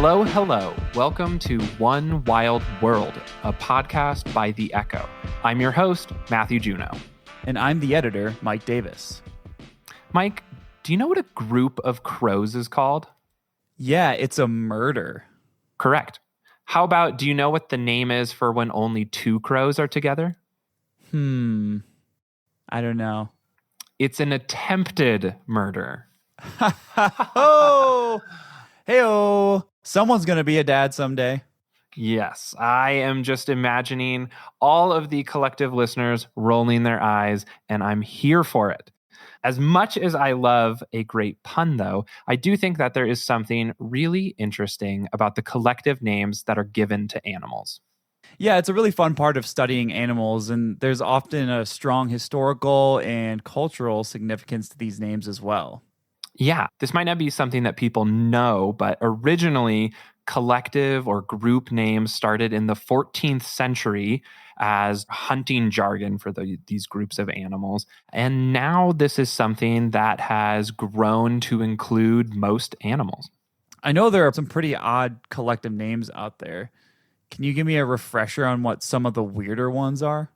Hello, hello. Welcome to One Wild World, a podcast by The Echo. I'm your host, Matthew Juneau. And I'm the editor, Mike Davis. Mike, do you know what a group of crows is called? Yeah, it's a murder. Correct. How about, do you know what the name is for when only two crows are together? I don't know. It's an attempted murder. Oh, hey-oh. Someone's going to be a dad someday. Yes, I am just imagining all of the collective listeners rolling their eyes, and I'm here for it. As much as I love a great pun, though, I do think that there is something really interesting about the collective names that are given to animals. Yeah, it's a really fun part of studying animals, and there's often a strong historical and cultural significance to these names as well. Yeah, this might not be something that people know, but originally collective or group names started in the 14th century as hunting jargon for these groups of animals. And now this is something that has grown to include most animals. I know there are some pretty odd collective names out there. Can you give me a refresher on what some of the weirder ones are?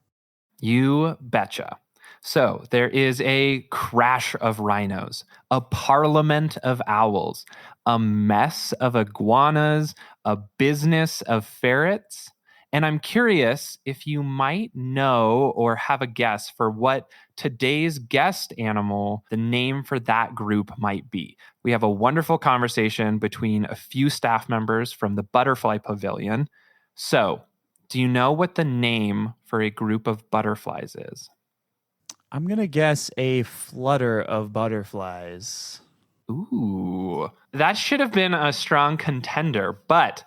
You betcha. So there is a crash of rhinos, a parliament of owls, a mess of iguanas, a business of ferrets. And I'm curious if you might know or have a guess for what today's guest animal, the name for that group might be. We have a wonderful conversation between a few staff members from the Butterfly Pavilion. So, do you know what the name for a group of butterflies is? I'm going to guess a flutter of butterflies. Ooh, that should have been a strong contender, but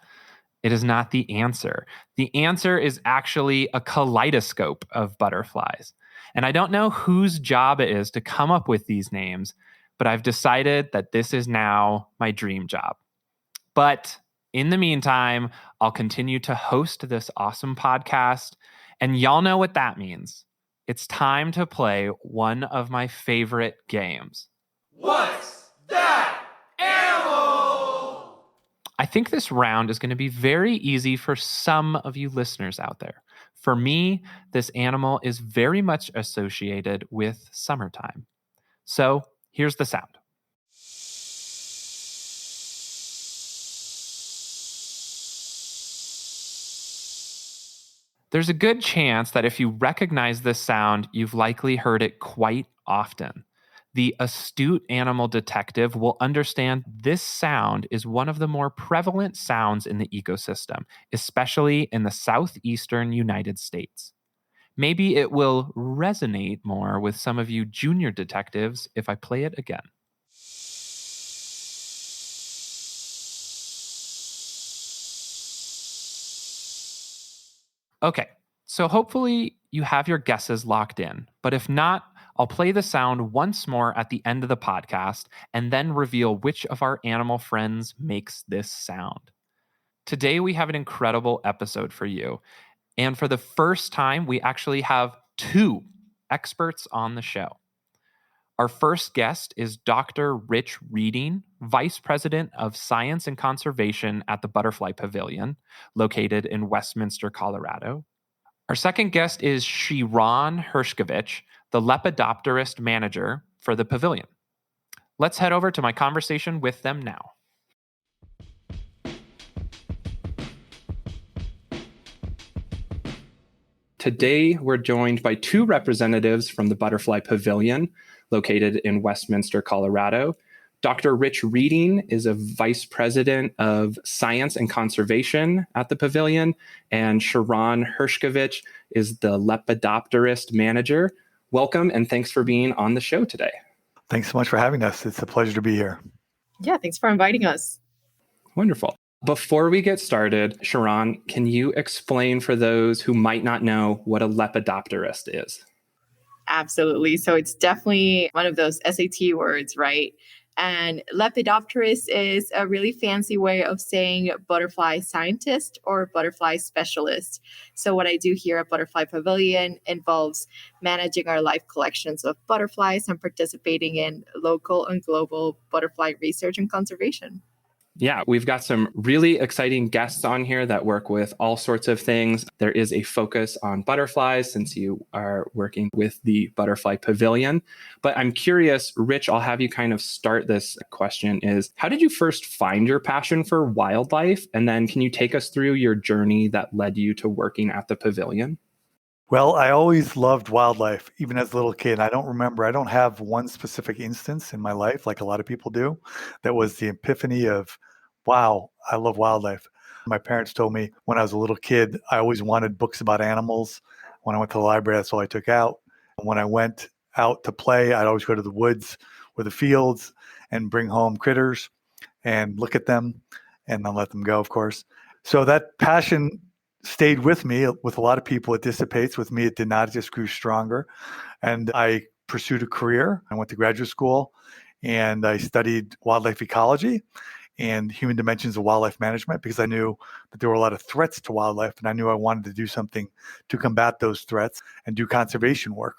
it is not the answer. The answer is actually a kaleidoscope of butterflies. And I don't know whose job it is to come up with these names, but I've decided that this is now my dream job. But in the meantime, I'll continue to host this awesome podcast. And y'all know what that means. It's time to play one of my favorite games. What's that animal? I think this round is going to be very easy for some of you listeners out there. For me, this animal is very much associated with summertime. So here's the sound. There's a good chance that if you recognize this sound, you've likely heard it quite often. The astute animal detective will understand this sound is one of the more prevalent sounds in the ecosystem, especially in the southeastern United States. Maybe it will resonate more with some of you junior detectives if I play it again. Okay, so hopefully you have your guesses locked in, but if not, I'll play the sound once more at the end of the podcast and then reveal which of our animal friends makes this sound. Today we have an incredible episode for you, and for the first time, we actually have two experts on the show. Our first guest is Dr. Rich Reading, Vice President of Science and Conservation at the Butterfly Pavilion, located in Westminster, Colorado. Our second guest is Shiran Hershkovich, the lepidopterist manager for the pavilion. Let's head over to my conversation with them now. Today, we're joined by two representatives from the Butterfly Pavilion, located in Westminster, Colorado. Dr. Rich Reading is a Vice President of Science and Conservation at the Pavilion, and Shiran Hershkovich is the lepidopterist manager. Welcome, and thanks for being on the show today. Thanks so much for having us. It's a pleasure to be here. Yeah, thanks for inviting us. Wonderful. Before we get started, Shiran, can you explain for those who might not know what a lepidopterist is? Absolutely. So it's definitely one of those SAT words, right? And lepidopterist is a really fancy way of saying butterfly scientist or butterfly specialist. So what I do here at Butterfly Pavilion involves managing our live collections of butterflies and participating in local and global butterfly research and conservation. Yeah, we've got some really exciting guests on here that work with all sorts of things. There is a focus on butterflies since you are working with the Butterfly Pavilion. But I'm curious, Rich, I'll have you kind of start this question is, how did you first find your passion for wildlife? And then can you take us through your journey that led you to working at the pavilion? Well, I always loved wildlife, even as a little kid. I don't have one specific instance in my life like a lot of people do. That was the epiphany of, wow, I love wildlife. My parents told me when I was a little kid, I always wanted books about animals. When I went to the library, that's all I took out. When I went out to play, I'd always go to the woods or the fields and bring home critters and look at them and then let them go, of course. So that passion stayed with me. With a lot of people, it dissipates. With me, it did not. It just grew stronger. And I pursued a career. I went to graduate school and I studied wildlife ecology and human dimensions of wildlife management because I knew that there were a lot of threats to wildlife and I knew I wanted to do something to combat those threats and do conservation work.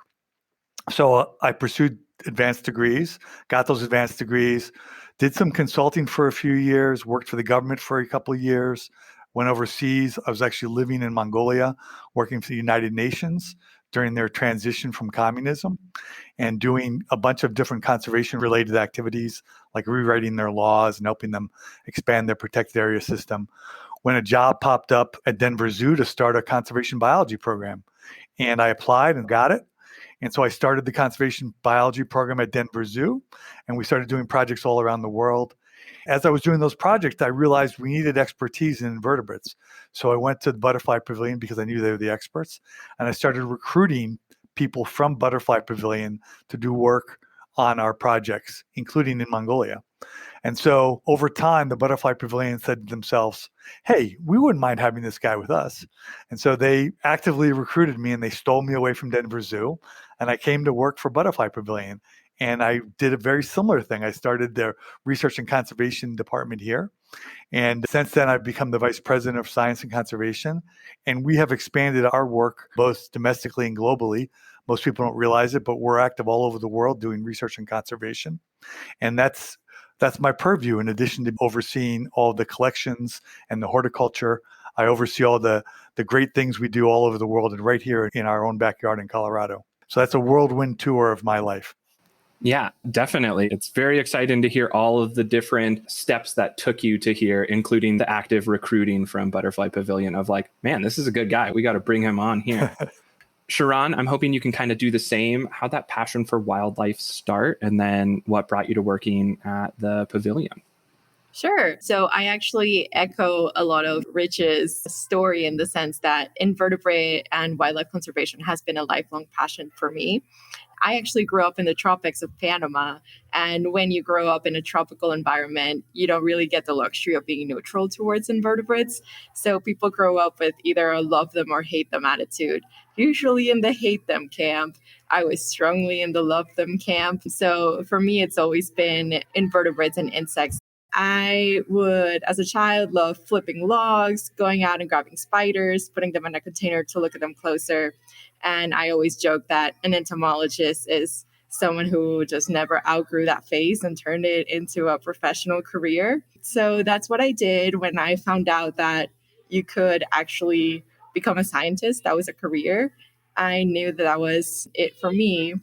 So I pursued advanced degrees, got those advanced degrees, did some consulting for a few years, worked for the government for a couple of years, went overseas. I was actually living in Mongolia, working for the United Nations during their transition from communism and doing a bunch of different conservation related activities, like rewriting their laws and helping them expand their protected area system. When a job popped up at Denver Zoo to start a conservation biology program, and I applied and got it. And so I started the conservation biology program at Denver Zoo, and we started doing projects all around the world. As I was doing those projects, I realized we needed expertise in invertebrates. So I went to the Butterfly Pavilion because I knew they were the experts, and I started recruiting people from Butterfly Pavilion to do work on our projects, including in Mongolia. And so over time, the Butterfly Pavilion said to themselves, hey, we wouldn't mind having this guy with us. And so they actively recruited me and they stole me away from Denver Zoo. And I came to work for Butterfly Pavilion. And I did a very similar thing. I started their research and conservation department here. And since then, I've become the vice president of science and conservation. And we have expanded our work both domestically and globally. Most people don't realize it, but we're active all over the world doing research and conservation. And that's my purview. In addition to overseeing all the collections and the horticulture, I oversee all the great things we do all over the world and right here in our own backyard in Colorado. So that's a whirlwind tour of my life. Yeah, definitely. It's very exciting to hear all of the different steps that took you to here, including the active recruiting from Butterfly Pavilion of like, man, this is a good guy. We got to bring him on here. Shiran, I'm hoping you can kind of do the same. How'd that passion for wildlife start? And then what brought you to working at the pavilion? Sure. So I actually echo a lot of Rich's story in the sense that invertebrate and wildlife conservation has been a lifelong passion for me. I actually grew up in the tropics of Panama. And when you grow up in a tropical environment, you don't really get the luxury of being neutral towards invertebrates. So people grow up with either a love them or hate them attitude. Usually in the hate them camp. I was strongly in the love them camp. So for me, it's always been invertebrates and insects. I would, as a child, love flipping logs, going out and grabbing spiders, putting them in a container to look at them closer. And I always joke that an entomologist is someone who just never outgrew that phase and turned it into a professional career. So that's what I did when I found out that you could actually become a scientist. That was a career. I knew that was it for me.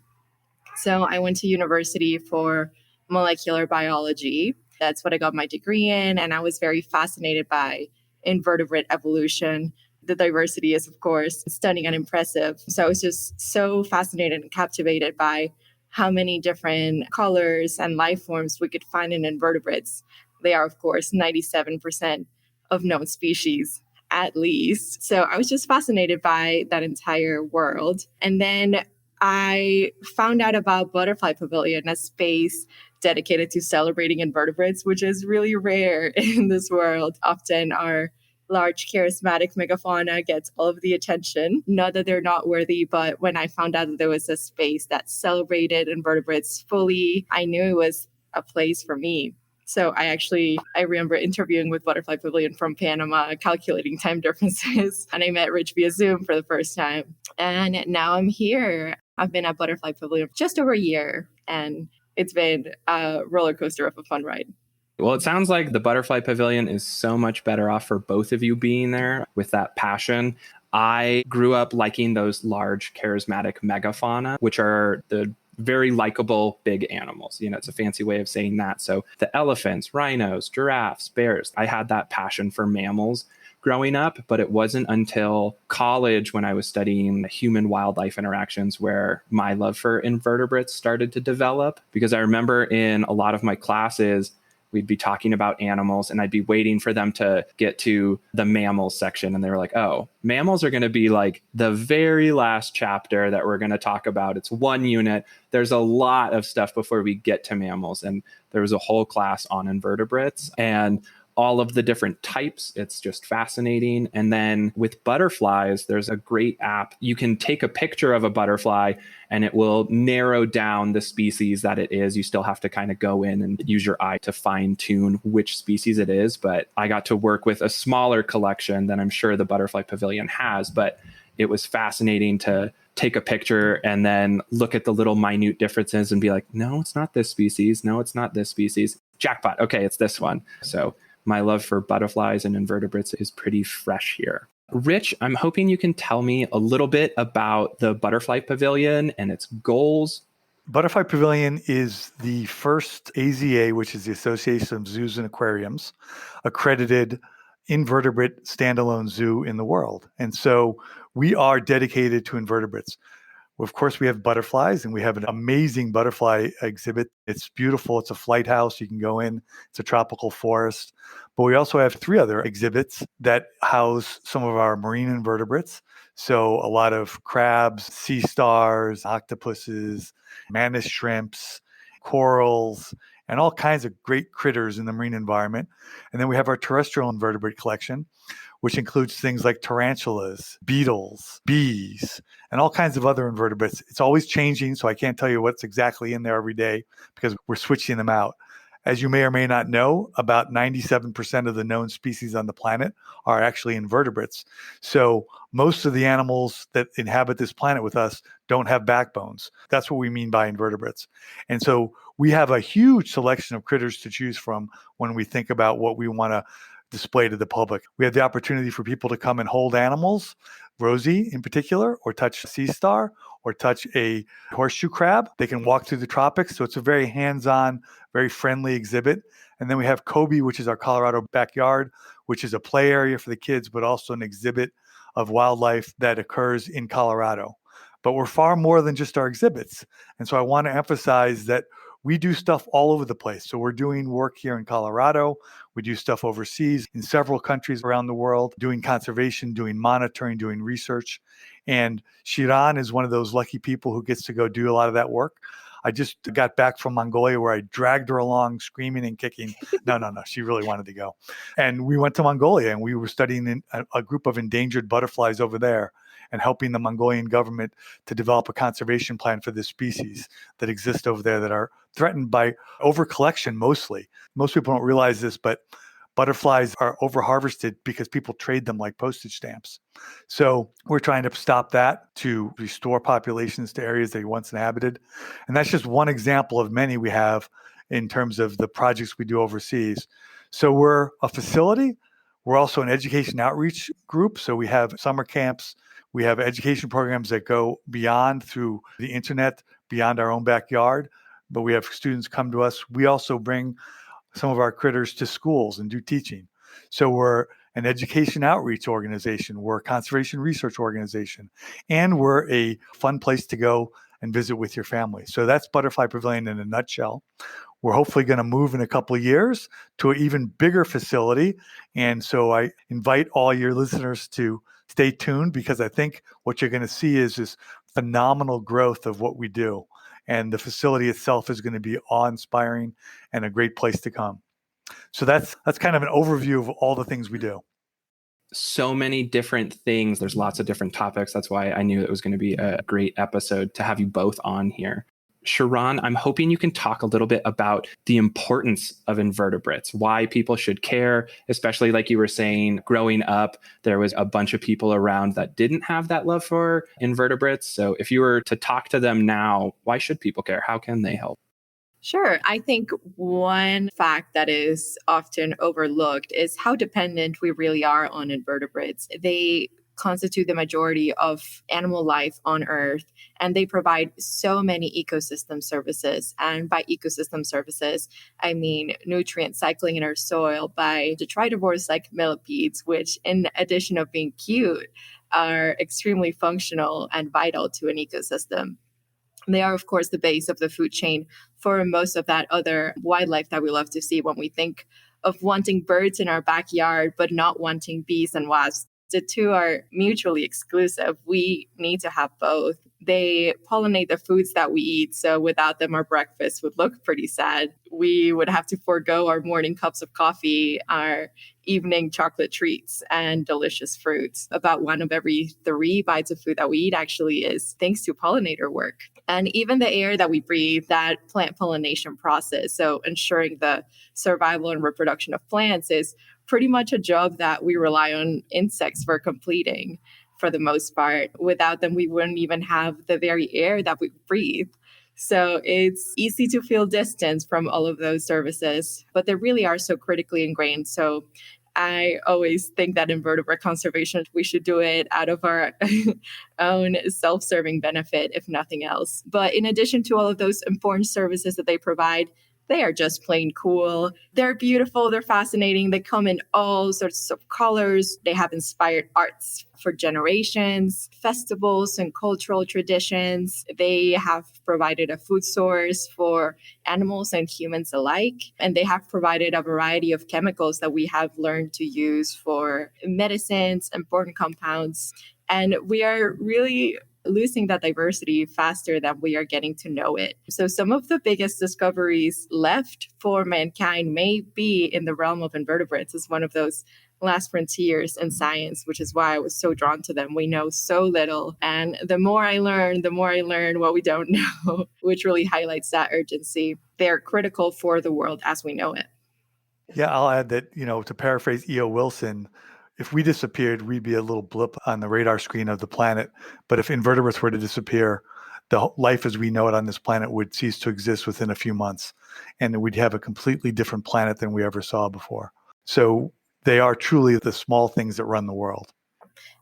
So I went to university for molecular biology. That's what I got my degree in. And I was very fascinated by invertebrate evolution. The diversity is, of course, stunning and impressive. So I was just so fascinated and captivated by how many different colors and life forms we could find in invertebrates. They are, of course, 97% of known species, at least. So I was just fascinated by that entire world. And then I found out about Butterfly Pavilion, a space dedicated to celebrating invertebrates, which is really rare in this world. Often our large charismatic megafauna gets all of the attention. Not that they're not worthy, but when I found out that there was a space that celebrated invertebrates fully, I knew it was a place for me. So I remember interviewing with Butterfly Pavilion from Panama, calculating time differences, and I met Rich via Zoom for the first time. And now I'm here. I've been at Butterfly Pavilion just over a year, and it's been a roller coaster of a fun ride. Well, it sounds like the Butterfly Pavilion is so much better off for both of you being there with that passion. I grew up liking those large, charismatic megafauna, which are the very likable big animals. It's a fancy way of saying that. So the elephants, rhinos, giraffes, bears, I had that passion for mammals growing up, but it wasn't until college when I was studying human wildlife interactions where my love for invertebrates started to develop. Because I remember in a lot of my classes, we'd be talking about animals and I'd be waiting for them to get to the mammals section. And they were like, oh, mammals are going to be like the very last chapter that we're going to talk about. It's one unit. There's a lot of stuff before we get to mammals. And there was a whole class on invertebrates and all of the different types. It's just fascinating. And then with butterflies, there's a great app. You can take a picture of a butterfly and it will narrow down the species that it is. You still have to kind of go in and use your eye to fine tune which species it is. But I got to work with a smaller collection than I'm sure the Butterfly Pavilion has. But it was fascinating to take a picture and then look at the little minute differences and be like, no, it's not this species. No, it's not this species. Jackpot. Okay, it's this one. So my love for butterflies and invertebrates is pretty fresh here. Rich, I'm hoping you can tell me a little bit about the Butterfly Pavilion and its goals. Butterfly Pavilion is the first AZA, which is the Association of Zoos and Aquariums, accredited invertebrate standalone zoo in the world. And so we are dedicated to invertebrates. Of course, we have butterflies, and we have an amazing butterfly exhibit. It's beautiful. It's a flight house. You can go in. It's a tropical forest. But we also have 3 other exhibits that house some of our marine invertebrates. So a lot of crabs, sea stars, octopuses, mantis shrimps, corals, and all kinds of great critters in the marine environment. And then we have our terrestrial invertebrate collection, which includes things like tarantulas, beetles, bees, and all kinds of other invertebrates. It's always changing, so I can't tell you what's exactly in there every day because we're switching them out. As you may or may not know, about 97% of the known species on the planet are actually invertebrates. So most of the animals that inhabit this planet with us don't have backbones. That's what we mean by invertebrates. And so we have a huge selection of critters to choose from when we think about what we want to display to the public. We have the opportunity for people to come and hold animals, Rosie in particular, or touch a sea star, or touch a horseshoe crab. They can walk through the tropics. So it's a very hands-on, very friendly exhibit. And then we have Kobe, which is our Colorado backyard, which is a play area for the kids, but also an exhibit of wildlife that occurs in Colorado. But we're far more than just our exhibits. And so I want to emphasize that we do stuff all over the place. So we're doing work here in Colorado. We do stuff overseas in several countries around the world, doing conservation, doing monitoring, doing research. And Shiran is one of those lucky people who gets to go do a lot of that work. I just got back from Mongolia where I dragged her along screaming and kicking. No. She really wanted to go. And we went to Mongolia and we were studying a group of endangered butterflies over there and helping the Mongolian government to develop a conservation plan for this species that exist over there that are threatened by overcollection mostly. Most people don't realize this, but butterflies are overharvested because people trade them like postage stamps. So we're trying to stop that to restore populations to areas they once inhabited. And that's just one example of many we have in terms of the projects we do overseas. So we're a facility. We're also an education outreach group. So we have summer camps. We have education programs that go beyond through the internet, beyond our own backyard. But we have students come to us. We also bring some of our critters to schools and do teaching. So we're an education outreach organization. We're a conservation research organization. And we're a fun place to go and visit with your family. So that's Butterfly Pavilion in a nutshell. We're hopefully going to move in a couple of years to an even bigger facility. And so I invite all your listeners to stay tuned because I think what you're going to see is this phenomenal growth of what we do. And the facility itself is going to be awe-inspiring and a great place to come. So that's kind of an overview of all the things we do. So many different things. There's lots of different topics. That's why I knew it was going to be a great episode to have you both on here. Shiran, I'm hoping you can talk a little bit about the importance of invertebrates, why people should care, especially like you were saying, growing up, there was a bunch of people around that didn't have that love for invertebrates. So if you were to talk to them now, why should people care? How can they help? Sure. I think one fact that is often overlooked is how dependent we really are on invertebrates. They constitute the majority of animal life on Earth, and they provide so many ecosystem services. And by ecosystem services, I mean nutrient cycling in our soil by detritivores like millipedes, which, in addition of being cute, are extremely functional and vital to an ecosystem. They are, of course, the base of the food chain for most of that other wildlife that we love to see when we think of wanting birds in our backyard, but not wanting bees and wasps. The two are mutually exclusive. We need to have both. They pollinate the foods that we eat. So without them, our breakfast would look pretty sad. We would have to forego our morning cups of coffee, our evening chocolate treats, and delicious fruits. About one of every 3 bites of food that we eat actually is thanks to pollinator work. And even the air that we breathe, that plant pollination process, so ensuring the survival and reproduction of plants, is pretty much a job that we rely on insects for completing for the most part. Without them, we wouldn't even have the very air that we breathe. So it's easy to feel distance from all of those services, but they really are so critically ingrained. So I always think that invertebrate conservation, we should do it out of our own self-serving benefit, if nothing else. But in addition to all of those important services that they provide, they are just plain cool. They're beautiful. They're fascinating. They come in all sorts of colors. They have inspired arts for generations, festivals and cultural traditions. They have provided a food source for animals and humans alike. And they have provided a variety of chemicals that we have learned to use for medicines, important compounds. And we are really losing that diversity faster than we are getting to know it. So some of the biggest discoveries left for mankind may be in the realm of invertebrates. It's one of those last frontiers in science, which is why I was so drawn to them. We know so little. And the more I learn what we don't know, which really highlights that urgency. They're critical for the world as we know it. Yeah, I'll add that, to paraphrase E.O. Wilson, if we disappeared, we'd be a little blip on the radar screen of the planet. But if invertebrates were to disappear, the life as we know it on this planet would cease to exist within a few months. And we'd have a completely different planet than we ever saw before. So they are truly the small things that run the world.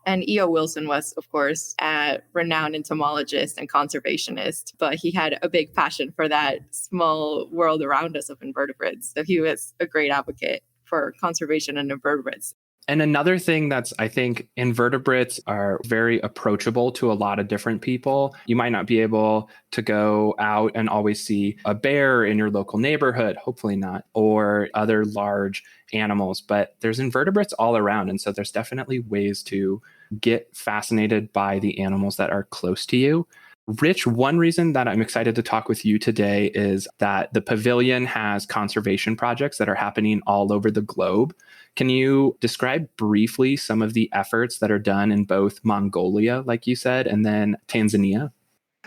And E.O. Wilson was, of course, a renowned entomologist and conservationist, but he had a big passion for that small world around us of invertebrates. So he was a great advocate for conservation and invertebrates. And another thing that's, I think, invertebrates are very approachable to a lot of different people. You might not be able to go out and always see a bear in your local neighborhood, hopefully not, or other large animals, but there's invertebrates all around. And so there's definitely ways to get fascinated by the animals that are close to you. Rich, one reason that I'm excited to talk with you today is that the Pavilion has conservation projects that are happening all over the globe. Can you describe briefly some of the efforts that are done in both Mongolia, like you said, and then Tanzania?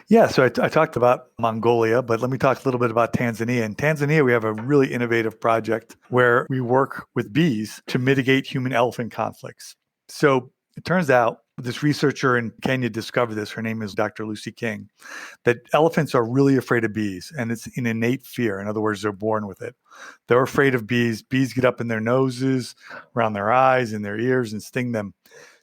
Yeah, so I talked about Mongolia, but let me talk a little bit about Tanzania. In Tanzania, we have a really innovative project where we work with bees to mitigate human-elephant conflicts. So it turns out this researcher in Kenya discovered this. Her name is Dr. Lucy King, that elephants are really afraid of bees, and it's an innate fear. In other words, they're born with it. They're afraid of bees. Bees get up in their noses, around their eyes, in their ears, and sting them.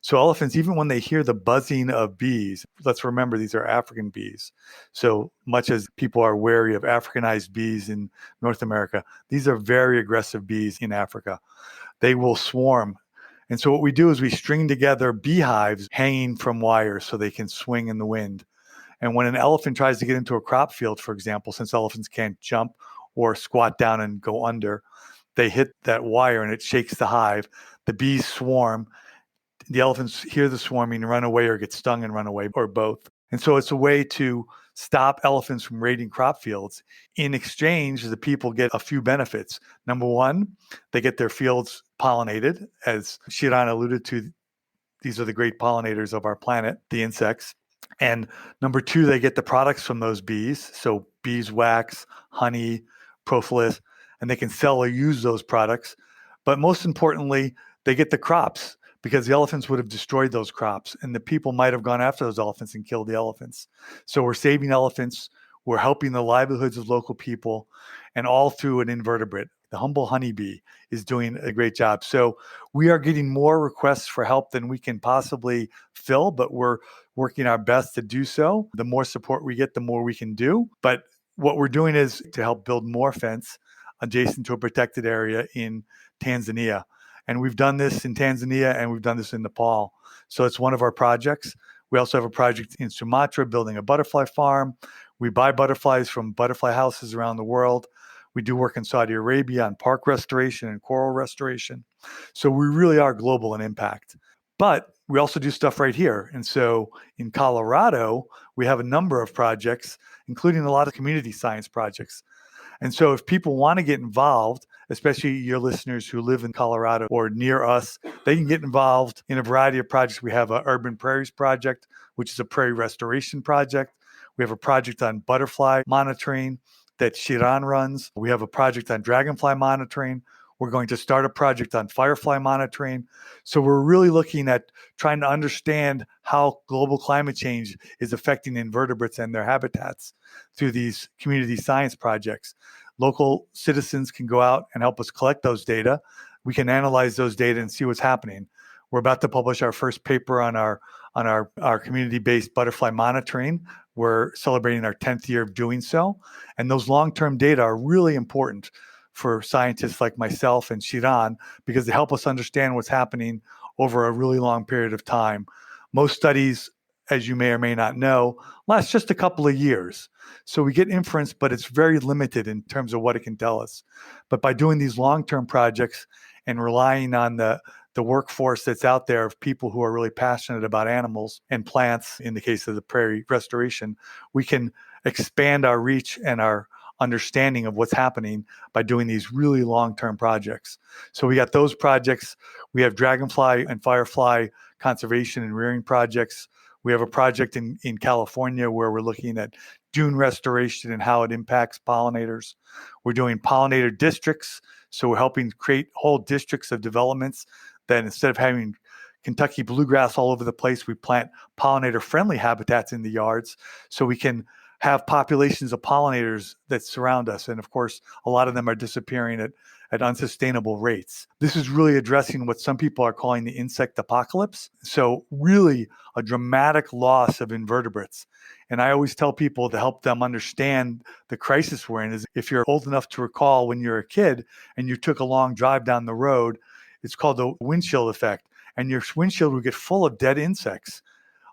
So elephants, even when they hear the buzzing of bees, let's remember these are African bees. So much as people are wary of Africanized bees in North America, these are very aggressive bees in Africa. They will swarm. And so what we do is we string together beehives hanging from wires so they can swing in the wind. And when an elephant tries to get into a crop field, for example, since elephants can't jump or squat down and go under, they hit that wire and it shakes the hive. The bees swarm. The elephants hear the swarming and run away or get stung and run away, or both. And so it's a way to stop elephants from raiding crop fields. In exchange, the people get a few benefits. Number one, they get their fields pollinated. As Shiran alluded to, these are the great pollinators of our planet, the insects. And number two, they get the products from those bees. So beeswax, honey, propolis, and they can sell or use those products. But most importantly, they get the crops, because the elephants would have destroyed those crops and the people might have gone after those elephants and killed the elephants. So we're saving elephants. We're helping the livelihoods of local people, and all through an invertebrate. The humble honeybee is doing a great job. So we are getting more requests for help than we can possibly fill, but we're working our best to do so. The more support we get, the more we can do. But what we're doing is to help build more fence adjacent to a protected area in Tanzania. And we've done this in Tanzania and we've done this in Nepal. So it's one of our projects. We also have a project in Sumatra building a butterfly farm. We buy butterflies from butterfly houses around the world. We do work in Saudi Arabia on park restoration and coral restoration. So we really are global in impact. But we also do stuff right here. And so in Colorado, we have a number of projects, including a lot of community science projects. And so if people want to get involved, especially your listeners who live in Colorado or near us, they can get involved in a variety of projects. We have an Urban Prairies Project, which is a prairie restoration project. We have a project on butterfly monitoring that Shiran runs. We have a project on dragonfly monitoring. We're going to start a project on firefly monitoring. So we're really looking at trying to understand how global climate change is affecting invertebrates and their habitats through these community science projects. Local citizens can go out and help us collect those data. We can analyze those data and see what's happening. We're about to publish our first paper on our community-based butterfly monitoring. We're celebrating our 10th year of doing so. And those long-term data are really important for scientists like myself and Shiran because they help us understand what's happening over a really long period of time. Most studies, as you may or may not know, last just a couple of years. So we get inference, but it's very limited in terms of what it can tell us. But by doing these long-term projects and relying on the workforce that's out there of people who are really passionate about animals and plants, in the case of the prairie restoration, we can expand our reach and our understanding of what's happening by doing these really long-term projects. So we got those projects. We have dragonfly and firefly conservation and rearing projects. We have a project in California where we're looking at dune restoration and how it impacts pollinators. We're doing pollinator districts. So we're helping create whole districts of developments that instead of having Kentucky bluegrass all over the place, we plant pollinator-friendly habitats in the yards so we can have populations of pollinators that surround us. And of course, a lot of them are disappearing at unsustainable rates. This is really addressing what some people are calling the insect apocalypse. So really a dramatic loss of invertebrates. And I always tell people to help them understand the crisis we're in is if you're old enough to recall when you're a kid and you took a long drive down the road, it's called the windshield effect. And your windshield would get full of dead insects,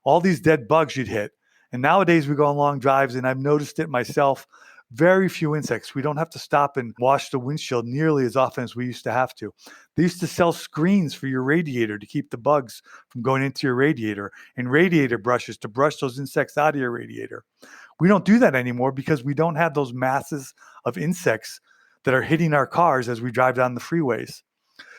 all these dead bugs you'd hit. And nowadays we go on long drives, and I've noticed it myself, very few insects. We don't have to stop and wash the windshield nearly as often as we used to have to. They used to sell screens for your radiator to keep the bugs from going into your radiator and radiator brushes to brush those insects out of your radiator. We don't do that anymore because we don't have those masses of insects that are hitting our cars as we drive down the freeways.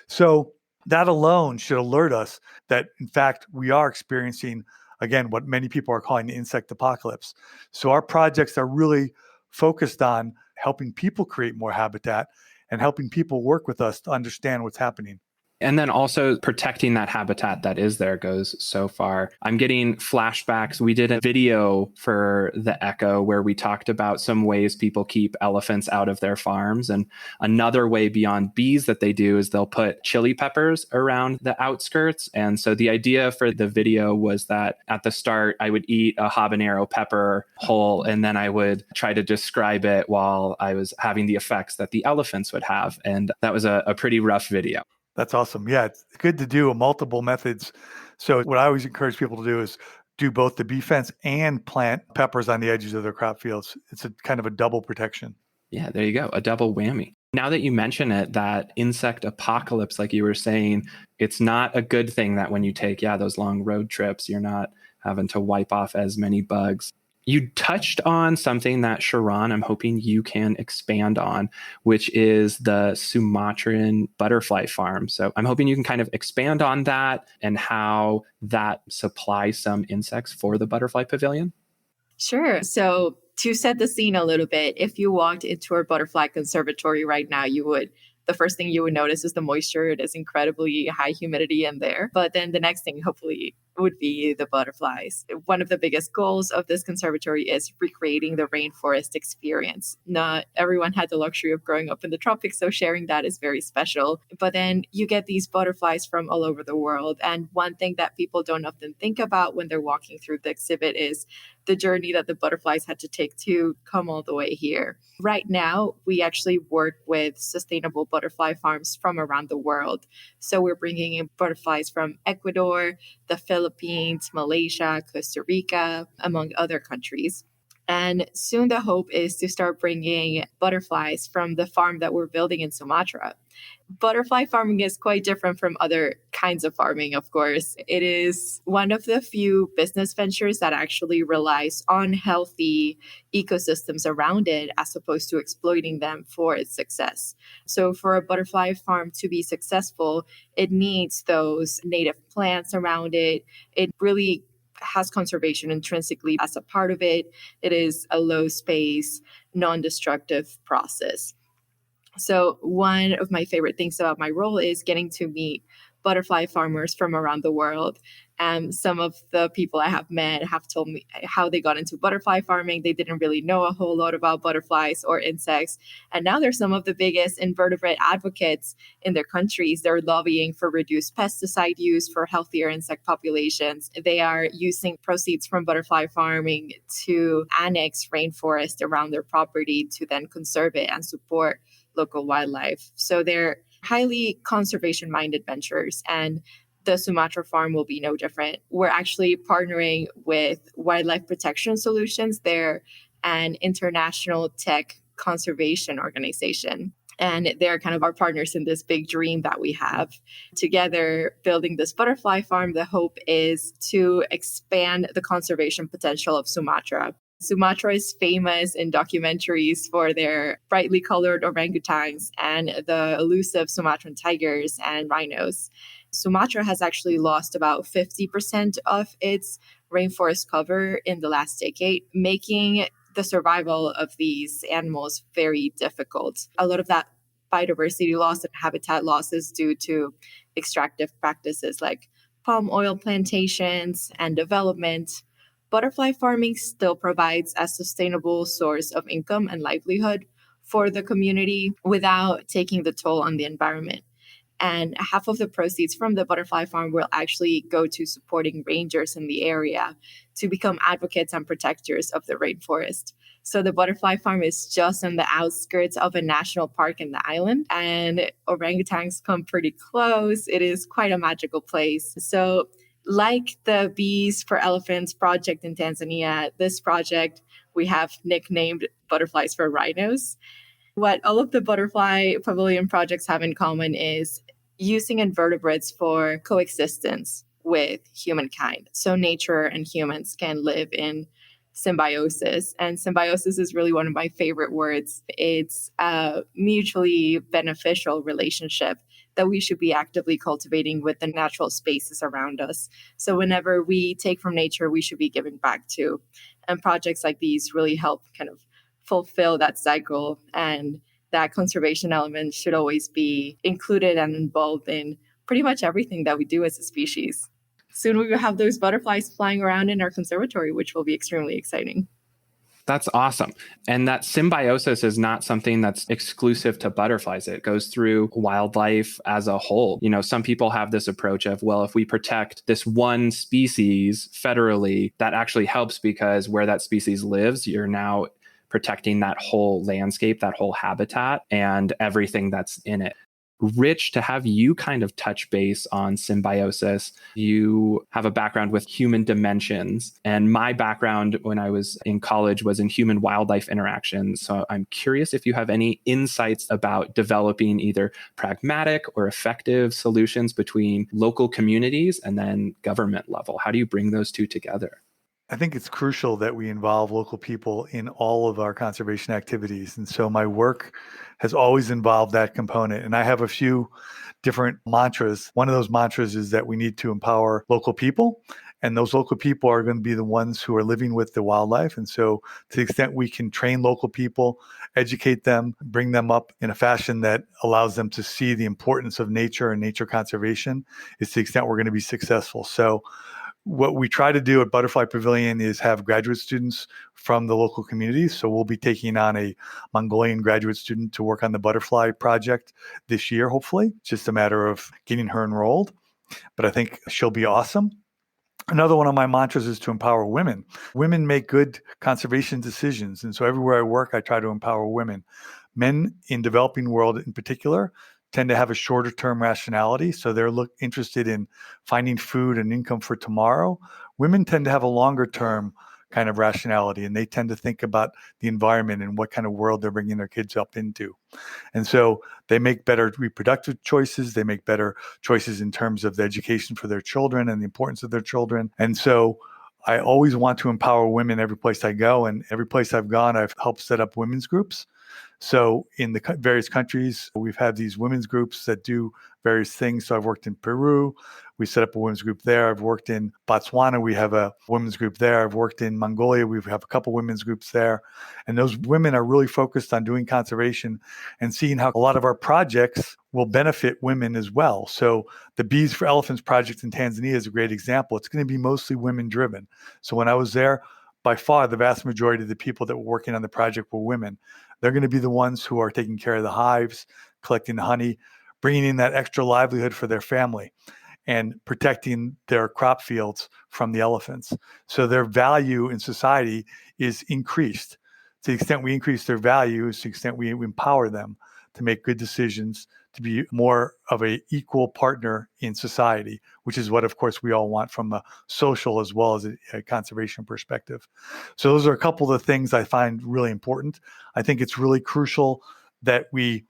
So that alone should alert us that, in fact, we are experiencing, again, what many people are calling the insect apocalypse. So our projects are really focused on helping people create more habitat and helping people work with us to understand what's happening. And then also protecting that habitat that is there goes so far. I'm getting flashbacks. We did a video for the Echo where we talked about some ways people keep elephants out of their farms. And another way beyond bees that they do is they'll put chili peppers around the outskirts. And so the idea for the video was that at the start, I would eat a habanero pepper whole, and then I would try to describe it while I was having the effects that the elephants would have. And that was a pretty rough video. That's awesome. Yeah, it's good to do multiple methods. So what I always encourage people to do is do both the bee fence and plant peppers on the edges of their crop fields. It's a kind of a double protection. Yeah, there you go. A double whammy. Now that you mention it, that insect apocalypse, like you were saying, it's not a good thing that when you take, those long road trips, you're not having to wipe off as many bugs. You touched on something that, Shiran, I'm hoping you can expand on, which is the Sumatran butterfly farm. So I'm hoping you can kind of expand on that and how that supplies some insects for the butterfly pavilion. Sure. So to set the scene a little bit, if you walked into our butterfly conservatory right now, the first thing you would notice is the moisture. It is incredibly high humidity in there. But then the next thing, hopefully, would be the butterflies. One of the biggest goals of this conservatory is recreating the rainforest experience. Not everyone had the luxury of growing up in the tropics, so sharing that is very special. But then you get these butterflies from all over the world. And one thing that people don't often think about when they're walking through the exhibit is the journey that the butterflies had to take to come all the way here. Right now, we actually work with sustainable butterfly farms from around the world. So we're bringing in butterflies from Ecuador, the Philippines, Malaysia, Costa Rica, among other countries. And soon the hope is to start bringing butterflies from the farm that we're building in Sumatra. Butterfly farming is quite different from other kinds of farming, of course. It is one of the few business ventures that actually relies on healthy ecosystems around it as opposed to exploiting them for its success. So for a butterfly farm to be successful, it needs those native plants around it. It really has conservation intrinsically as a part of it. It is a low space, non-destructive process. So one of my favorite things about my role is getting to meet butterfly farmers from around the world. Some of the people I have met have told me how they got into butterfly farming. They didn't really know a whole lot about butterflies or insects. And now they're some of the biggest invertebrate advocates in their countries. They're lobbying for reduced pesticide use, for healthier insect populations. They are using proceeds from butterfly farming to annex rainforest around their property to then conserve it and support local wildlife. So they're highly conservation-minded ventures, and the Sumatra farm will be no different. We're actually partnering with Wildlife Protection Solutions. They're an international tech conservation organization, and they're kind of our partners in this big dream that we have. Together, building this butterfly farm, the hope is to expand the conservation potential of Sumatra. Sumatra is famous in documentaries for their brightly colored orangutans and the elusive Sumatran tigers and rhinos. Sumatra has actually lost about 50% of its rainforest cover in the last decade, making the survival of these animals very difficult. A lot of that biodiversity loss and habitat loss is due to extractive practices like palm oil plantations and development. Butterfly farming still provides a sustainable source of income and livelihood for the community without taking the toll on the environment. And half of the proceeds from the butterfly farm will actually go to supporting rangers in the area to become advocates and protectors of the rainforest. So the butterfly farm is just on the outskirts of a national park in the island, and orangutans come pretty close. It is quite a magical place. So like the Bees for Elephants project in Tanzania, this project we have nicknamed Butterflies for Rhinos. What all of the butterfly pavilion projects have in common is using invertebrates for coexistence with humankind. So nature and humans can live in symbiosis. And symbiosis is really one of my favorite words. It's a mutually beneficial relationship that we should be actively cultivating with the natural spaces around us. So whenever we take from nature, we should be giving back to. And projects like these really help kind of fulfill that cycle, and that conservation element should always be included and involved in pretty much everything that we do as a species. Soon we will have those butterflies flying around in our conservatory, which will be extremely exciting. That's awesome. And that symbiosis is not something that's exclusive to butterflies. It goes through wildlife as a whole. You know, some people have this approach of, well, if we protect this one species federally, that actually helps because where that species lives, you're now protecting that whole landscape, that whole habitat, and everything that's in it. Rich, to have you kind of touch base on symbiosis. You have a background with human dimensions, and my background when I was in college was in human wildlife interactions. So I'm curious if you have any insights about developing either pragmatic or effective solutions between local communities and then government level. How do you bring those two together? I think it's crucial that we involve local people in all of our conservation activities. And so my work has always involved that component. And I have a few different mantras. One of those mantras is that we need to empower local people. And those local people are going to be the ones who are living with the wildlife. And so to the extent we can train local people, educate them, bring them up in a fashion that allows them to see the importance of nature and nature conservation, is to the extent we're going to be successful. So What we try to do at Butterfly Pavilion is have graduate students from the local communities. So we'll be taking on a Mongolian graduate student to work on the butterfly project this year, hopefully. It's just a matter of getting her enrolled. But I think she'll be awesome. Another one of my mantras is to empower women. Women make good conservation decisions. And so everywhere I work, I try to empower women. Men in developing world in particular tend to have a shorter term rationality. So they're interested in finding food and income for tomorrow. Women tend to have a longer term kind of rationality, and they tend to think about the environment and what kind of world they're bringing their kids up into. And so they make better reproductive choices. They make better choices in terms of the education for their children and the importance of their children. And so I always want to empower women every place I go. And every place I've gone, I've helped set up women's groups. So in the various countries, we've had these women's groups that do various things. So I've worked in Peru. We set up a women's group there. I've worked in Botswana. We have a women's group there. I've worked in Mongolia. We have a couple women's groups there. And those women are really focused on doing conservation and seeing how a lot of our projects will benefit women as well. So the Bees for Elephants project in Tanzania is a great example. It's going to be mostly women driven. So when I was there, by far, the vast majority of the people that were working on the project were women. They're going to be the ones who are taking care of the hives, collecting the honey, bringing in that extra livelihood for their family, and protecting their crop fields from the elephants. So their value in society is increased. To the extent we increase their value is to the extent we empower them to make good decisions, to be more of an equal partner in society, which is what, of course, we all want from a social as well as a conservation perspective. So those are a couple of the things I find really important. I think it's really crucial that we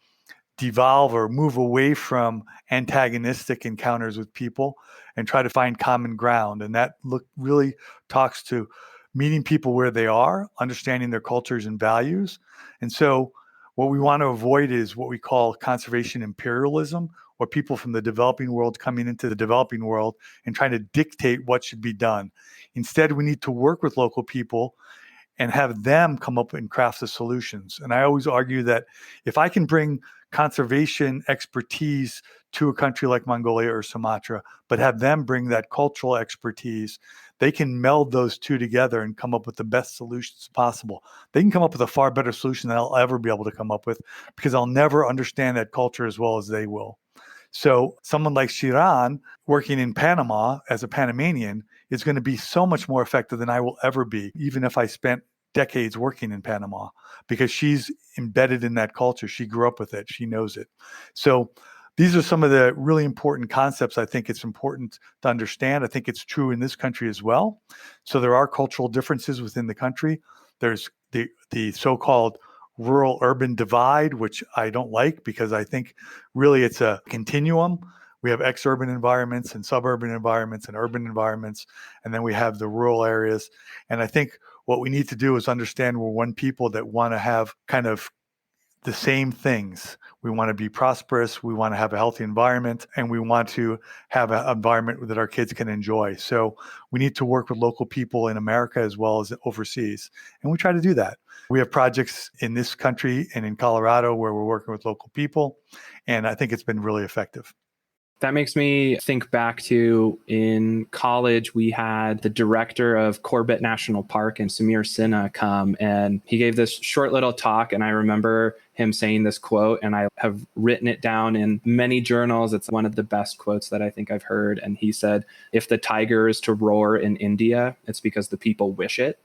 devolve or move away from antagonistic encounters with people and try to find common ground. And that really talks to meeting people where they are, understanding their cultures and values. And so what we want to avoid is what we call conservation imperialism, or people from the developing world coming into the developing world and trying to dictate what should be done. Instead, we need to work with local people and have them come up and craft the solutions. And I always argue that if I can bring conservation expertise to a country like Mongolia or Sumatra, but have them bring that cultural expertise, they can meld those two together and come up with the best solutions possible. They can come up with a far better solution than I'll ever be able to come up with, because I'll never understand that culture as well as they will. So someone like Shiran working in Panama as a Panamanian is going to be so much more effective than I will ever be, even if I spent decades working in Panama, because she's embedded in that culture. She grew up with it. She knows it. So these are some of the really important concepts I think it's important to understand. I think it's true in this country as well. So there are cultural differences within the country. There's the so-called rural-urban divide, which I don't like, because I think really it's a continuum. We have ex-urban environments and suburban environments and urban environments, and then we have the rural areas. And I think what we need to do is understand we're one people that want to have kind of the same things. We want to be prosperous, we want to have a healthy environment, and we want to have an environment that our kids can enjoy. So we need to work with local people in America as well as overseas. And we try to do that. We have projects in this country and in Colorado where we're working with local people, and I think it's been really effective. That makes me think back to in college, we had the director of Corbett National Park and Samir Sinha come, and he gave this short little talk. And I remember him saying this quote, and I have written it down in many journals. It's one of the best quotes that I think I've heard. And he said, if the tiger is to roar in India, it's because the people wish it.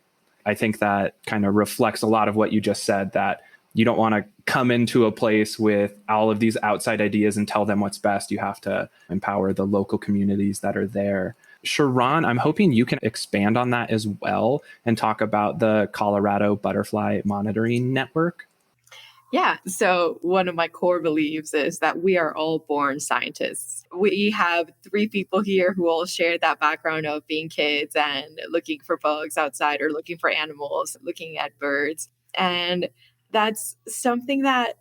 I think that kind of reflects a lot of what you just said, that you don't want to come into a place with all of these outside ideas and tell them what's best. You have to empower the local communities that are there. Shiran, I'm hoping you can expand on that as well and talk about the Colorado Butterfly Monitoring Network. Yeah. So one of my core beliefs is that we are all born scientists. We have 3 people here who all share that background of being kids and looking for bugs outside or looking for animals, looking at birds. And that's something that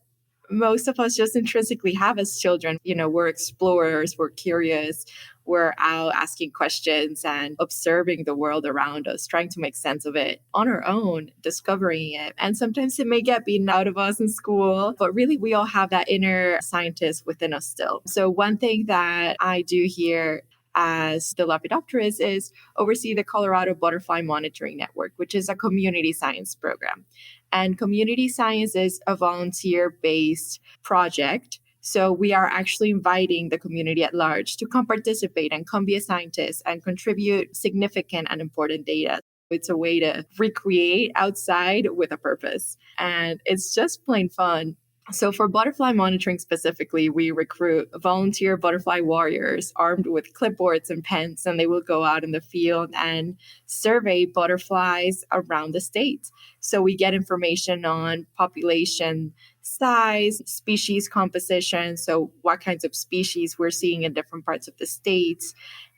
most of us just intrinsically have as children. You know, we're explorers, we're curious, we're out asking questions and observing the world around us, trying to make sense of it on our own, discovering it. And sometimes it may get beaten out of us in school, but really we all have that inner scientist within us still. So one thing that I do here as the Lepidopterist is oversee the Colorado Butterfly Monitoring Network, which is a community science program. And community science is a volunteer-based project. So we are actually inviting the community at large to come participate and come be a scientist and contribute significant and important data. It's a way to recreate outside with a purpose. And it's just plain fun. So for butterfly monitoring specifically, we recruit volunteer butterfly warriors armed with clipboards and pens, and they will go out in the field and survey butterflies around the state. So we get information on population size, species composition, so what kinds of species we're seeing in different parts of the states.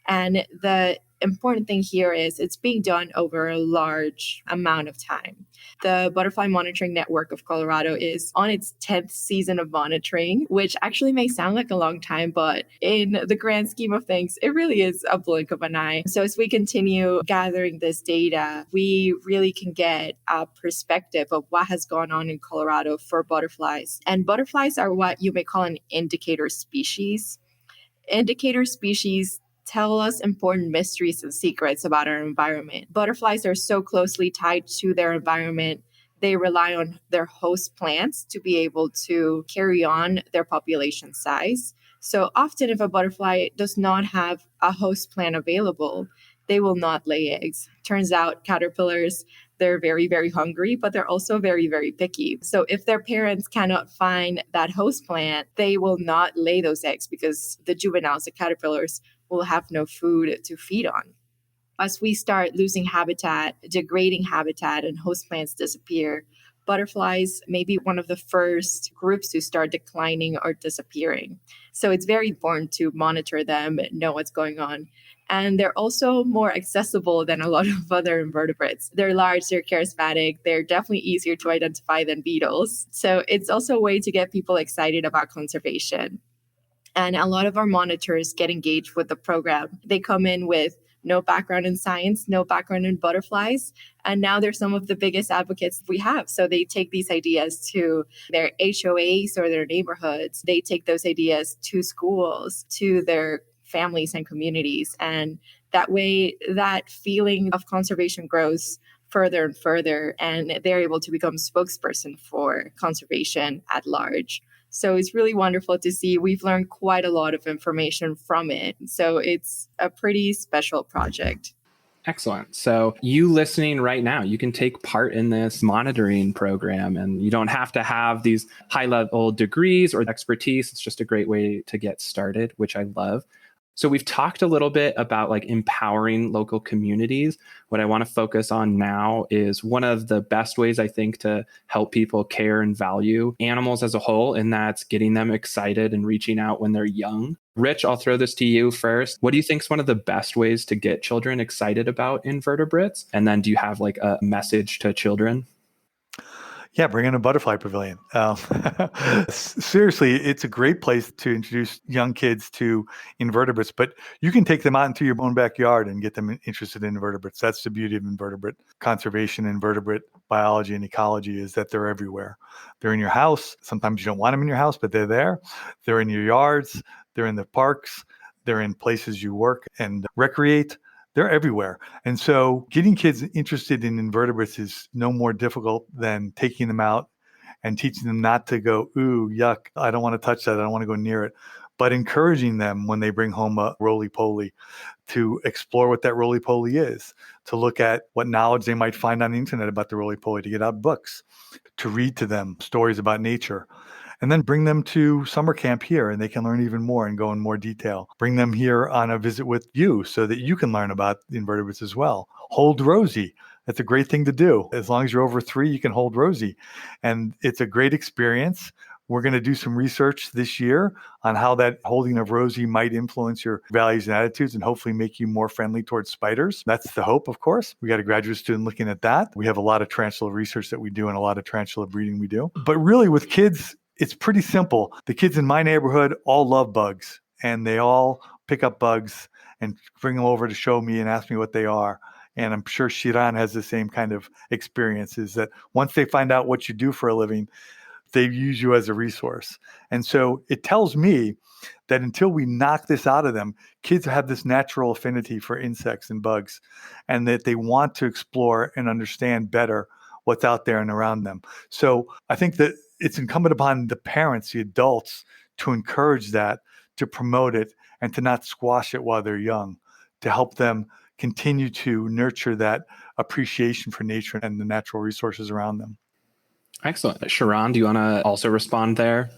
And the important thing here is it's being done over a large amount of time. The Butterfly Monitoring Network of Colorado is on its 10th season of monitoring, which actually may sound like a long time, but in the grand scheme of things, it really is a blink of an eye. So as we continue gathering this data, we really can get a perspective of what has gone on in Colorado for butterflies. And butterflies are what you may call an indicator species. Indicator species tell us important mysteries and secrets about our environment. Butterflies are so closely tied to their environment. They rely on their host plants to be able to carry on their population size. So often if a butterfly does not have a host plant available, they will not lay eggs. Turns out caterpillars, they're very, very hungry, but they're also very, very picky. So if their parents cannot find that host plant, they will not lay those eggs because the juveniles, the caterpillars, will have no food to feed on. As we start losing habitat, degrading habitat, and host plants disappear, butterflies may be one of the first groups to start declining or disappearing. So it's very important to monitor them, know what's going on. And they're also more accessible than a lot of other invertebrates. They're large, they're charismatic, they're definitely easier to identify than beetles. So it's also a way to get people excited about conservation. And a lot of our monitors get engaged with the program. They come in with no background in science, no background in butterflies. And now they're some of the biggest advocates we have. So they take these ideas to their HOAs or their neighborhoods. They take those ideas to schools, to their families and communities. And that way, that feeling of conservation grows further and further. And they're able to become spokesperson for conservation at large. So it's really wonderful to see. We've learned quite a lot of information from it. So it's a pretty special project. Excellent. So you listening right now, you can take part in this monitoring program, and you don't have to have these high-level degrees or expertise. It's just a great way to get started, which I love. So we've talked a little bit about like empowering local communities. What I want to focus on now is one of the best ways I think to help people care and value animals as a whole, and that's getting them excited and reaching out when they're young. Rich, I'll throw this to you first. What do you think is one of the best ways to get children excited about invertebrates? And then do you have like a message to children? Yeah, bring in a butterfly pavilion. Seriously, it's a great place to introduce young kids to invertebrates, but you can take them out into your own backyard and get them interested in invertebrates. That's the beauty of invertebrate conservation, invertebrate biology and ecology, is that they're everywhere. They're in your house. Sometimes you don't want them in your house, but they're there. They're in your yards. They're in the parks. They're in places you work and recreate. They're everywhere. And so getting kids interested in invertebrates is no more difficult than taking them out and teaching them not to go, ooh, yuck, I don't want to touch that. I don't want to go near it. But encouraging them when they bring home a roly-poly to explore what that roly-poly is, to look at what knowledge they might find on the internet about the roly-poly, to get out books, to read to them stories about nature. And then bring them to summer camp here and they can learn even more and go in more detail. Bring them here on a visit with you so that you can learn about the invertebrates as well. Hold Rosie. That's a great thing to do. As long as you're over 3, you can hold Rosie. And it's a great experience. We're going to do some research this year on how that holding of Rosie might influence your values and attitudes and hopefully make you more friendly towards spiders. That's the hope, of course. We got a graduate student looking at that. We have a lot of tarantula research that we do and a lot of tarantula breeding we do. But really with kids, it's pretty simple. The kids in my neighborhood all love bugs, and they all pick up bugs and bring them over to show me and ask me what they are. And I'm sure Shiran has the same kind of experiences, that once they find out what you do for a living, they use you as a resource. And so it tells me that until we knock this out of them, kids have this natural affinity for insects and bugs, and that they want to explore and understand better what's out there and around them. So I think that it's incumbent upon the parents, the adults, to encourage that, to promote it, and to not squash it while they're young, to help them continue to nurture that appreciation for nature and the natural resources around them. Excellent. Shiran, do you want to also respond there?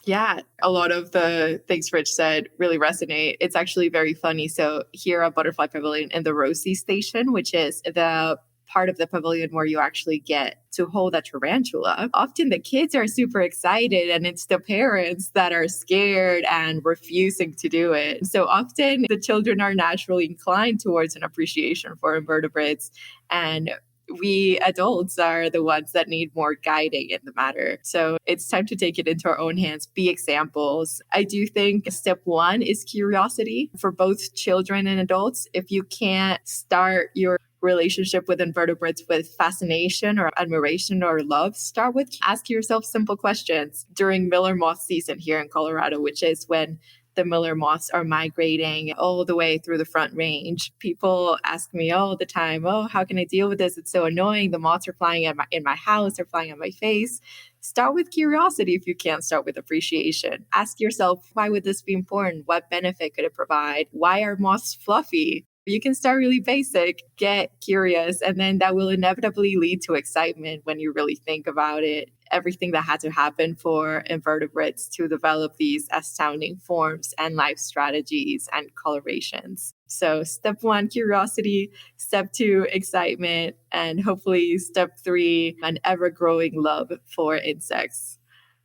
Yeah, a lot of the things Rich said really resonate. It's actually very funny. So here at Butterfly Pavilion in the Rosie Station, which is the part of the pavilion where you actually get to hold a tarantula, often the kids are super excited and it's the parents that are scared and refusing to do it. So often the children are naturally inclined towards an appreciation for invertebrates, and we adults are the ones that need more guiding in the matter. So it's time to take it into our own hands, be examples. I do think step one is curiosity for both children and adults. If you can't start your relationship with invertebrates with fascination or admiration or love, start with ask yourself simple questions during Miller moth season here in Colorado, which is when the Miller moths are migrating all the way through the Front Range. People ask me all the time, oh, how can I deal with this? It's so annoying. The moths are flying in my house. They're flying on my face. Start with curiosity if you can't start with appreciation. Ask yourself, why would this be important? What benefit could it provide? Why are moths fluffy? You can start really basic, get curious, and then that will inevitably lead to excitement when you really think about it. Everything that had to happen for invertebrates to develop these astounding forms and life strategies and colorations. So step one, curiosity. Step two, excitement. And hopefully step three, an ever-growing love for insects.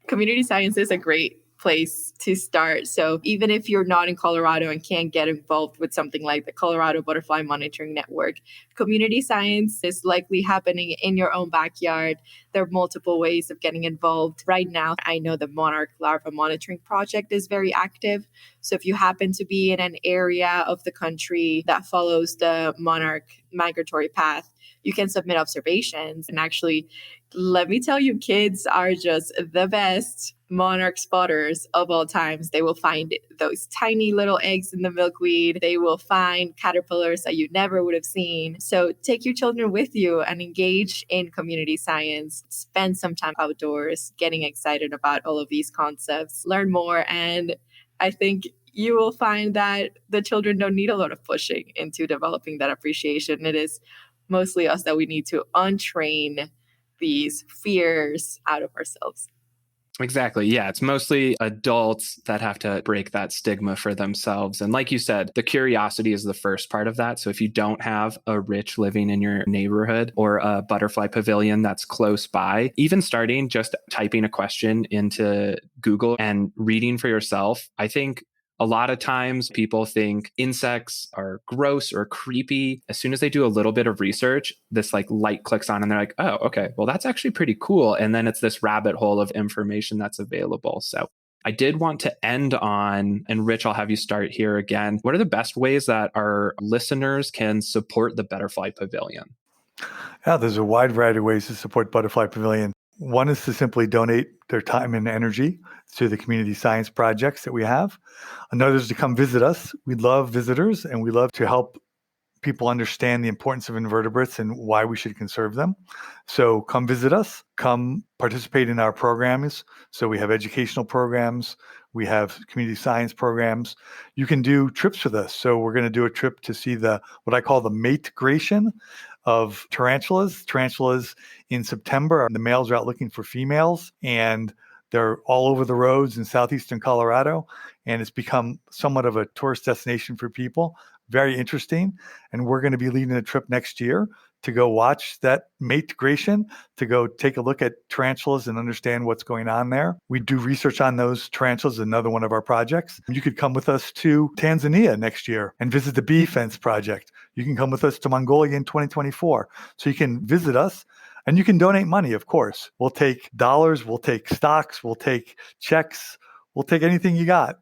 Community science is a great place to start. So even if you're not in Colorado and can't get involved with something like the Colorado Butterfly Monitoring Network, community science is likely happening in your own backyard. There are multiple ways of getting involved. Right now, I know the Monarch Larva Monitoring Project is very active. So if you happen to be in an area of the country that follows the monarch migratory path, you can submit observations. And actually, let me tell you, kids are just the best monarch spotters of all times. They will find those tiny little eggs in the milkweed. They will find caterpillars that you never would have seen. So take your children with you and engage in community science. Spend some time outdoors, getting excited about all of these concepts. Learn more. And I think you will find that the children don't need a lot of pushing into developing that appreciation. It is mostly us that we need to untrain these fears out of ourselves. Exactly. Yeah. It's mostly adults that have to break that stigma for themselves. And like you said, the curiosity is the first part of that. So if you don't have a Rich living in your neighborhood or a butterfly pavilion that's close by, even starting just typing a question into Google and reading for yourself, I think a lot of times people think insects are gross or creepy. As soon as they do a little bit of research, this like light clicks on and they're like, oh, okay, well, that's actually pretty cool. And then it's this rabbit hole of information that's available. So I did want to end on, and Rich, I'll have you start here again. What are the best ways that our listeners can support the Butterfly Pavilion? Yeah, there's a wide variety of ways to support Butterfly Pavilion. One is to simply donate their time and energy to the community science projects that we have. Another is to come visit us. We love visitors, and we love to help people understand the importance of invertebrates and why we should conserve them. So come visit us, come participate in our programs. So we have educational programs, we have community science programs. You can do trips with us. So we're going to do a trip to see what I call the mate-gration of tarantulas. Tarantulas in September, the males are out looking for females, and they're all over the roads in southeastern Colorado, and it's become somewhat of a tourist destination for people. Very interesting. And we're going to be leading a trip next year to go watch that mate-gration, to go take a look at tarantulas and understand what's going on there. We do research on those tarantulas, another one of our projects. You could come with us to Tanzania next year and visit the bee fence project. You can come with us to Mongolia in 2024. So you can visit us. And you can donate money, of course. We'll take dollars, we'll take stocks, we'll take checks, we'll take anything you got,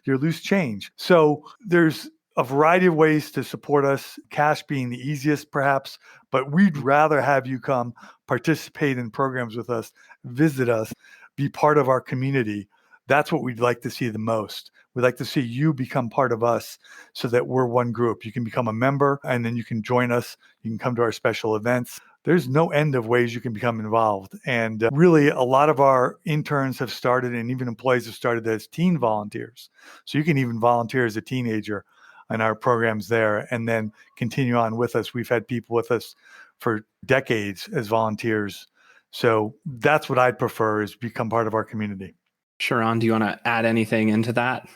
your loose change. So there's a variety of ways to support us, cash being the easiest perhaps, but we'd rather have you come participate in programs with us, visit us, be part of our community. That's what we'd like to see the most. We'd like to see you become part of us so that we're one group. You can become a member and then you can join us. You can come to our special events. There's no end of ways you can become involved. And really, a lot of our interns have started, and even employees have started as teen volunteers. So you can even volunteer as a teenager in our programs there and then continue on with us. We've had people with us for decades as volunteers. So that's what I'd prefer, is become part of our community. Shiran, do you want to add anything into that?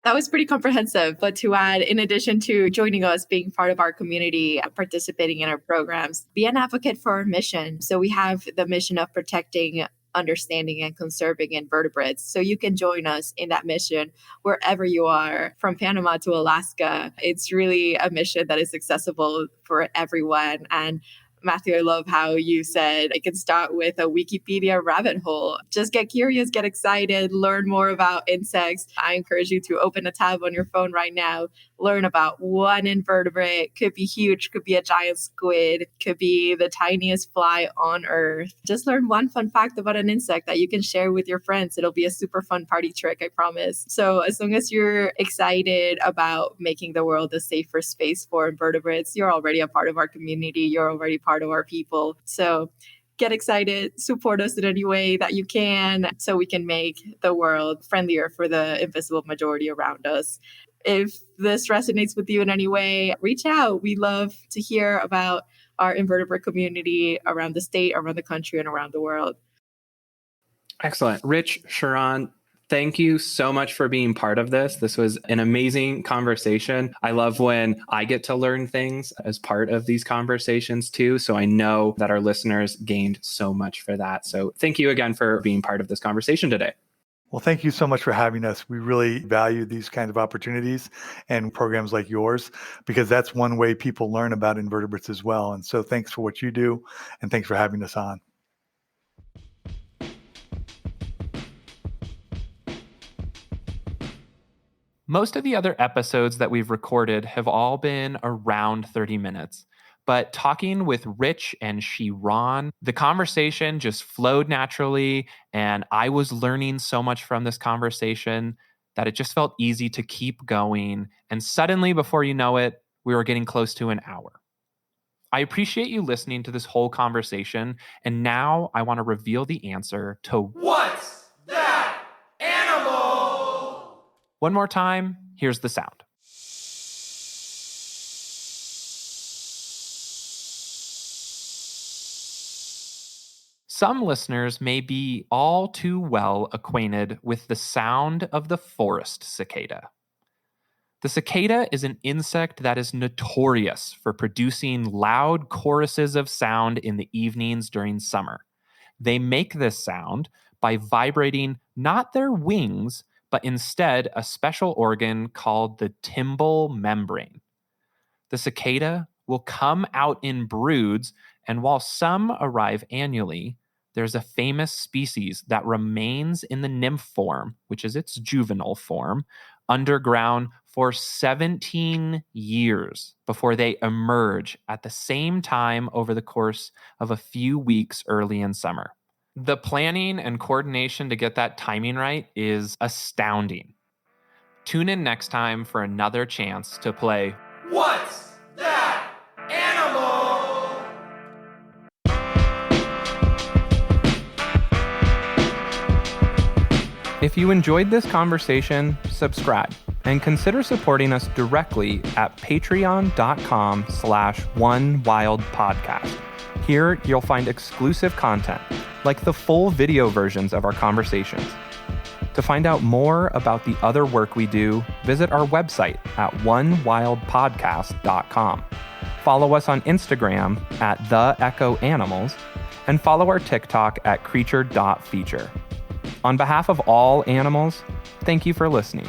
That was pretty comprehensive. But to add, in addition to joining us, being part of our community, participating in our programs, be an advocate for our mission. So we have the mission of protecting, understanding, and conserving invertebrates. So you can join us in that mission wherever you are, from Panama to Alaska. It's really a mission that is accessible for everyone. And Matthew, I love how you said it can start with a Wikipedia rabbit hole. Just get curious, get excited, learn more about insects. I encourage you to open a tab on your phone right now, learn about one invertebrate. Could be huge, could be a giant squid, could be the tiniest fly on Earth. Just learn one fun fact about an insect that you can share with your friends. It'll be a super fun party trick, I promise. So as long as you're excited about making the world a safer space for invertebrates, you're already a part of our community. You're already part of our people. So get excited, support us in any way that you can so we can make the world friendlier for the invisible majority around us. If this resonates with you in any way, reach out. We love to hear about our invertebrate community around the state, around the country, and around the world. Excellent. Rich, Shiran, thank you so much for being part of this. This was an amazing conversation. I love when I get to learn things as part of these conversations too. So I know that our listeners gained so much for that. So thank you again for being part of this conversation today. Well, thank you so much for having us. We really value these kinds of opportunities and programs like yours, because that's one way people learn about invertebrates as well. And so thanks for what you do, and thanks for having us on. Most of the other episodes that we've recorded have all been around 30 minutes. But talking with Rich and Shiran, the conversation just flowed naturally, and I was learning so much from this conversation that it just felt easy to keep going. And suddenly, before you know it, we were getting close to an hour. I appreciate you listening to this whole conversation, and now I want to reveal the answer to What's that animal? One more time, here's the sound. Some listeners may be all too well acquainted with the sound of the forest cicada. The cicada is an insect that is notorious for producing loud choruses of sound in the evenings during summer. They make this sound by vibrating not their wings, but instead a special organ called the timbal membrane. The cicada will come out in broods, and while some arrive annually, there's a famous species that remains in the nymph form, which is its juvenile form, underground for 17 years before they emerge at the same time over the course of a few weeks early in summer. The planning and coordination to get that timing right is astounding. Tune in next time for another chance to play What's that animal? If you enjoyed this conversation, subscribe and consider supporting us directly at patreon.com/onewildpodcast. Here, you'll find exclusive content, like the full video versions of our conversations. To find out more about the other work we do, visit our website at onewildpodcast.com. Follow us on Instagram at @theechoanimals, and follow our TikTok at creature.feature. On behalf of all animals, thank you for listening.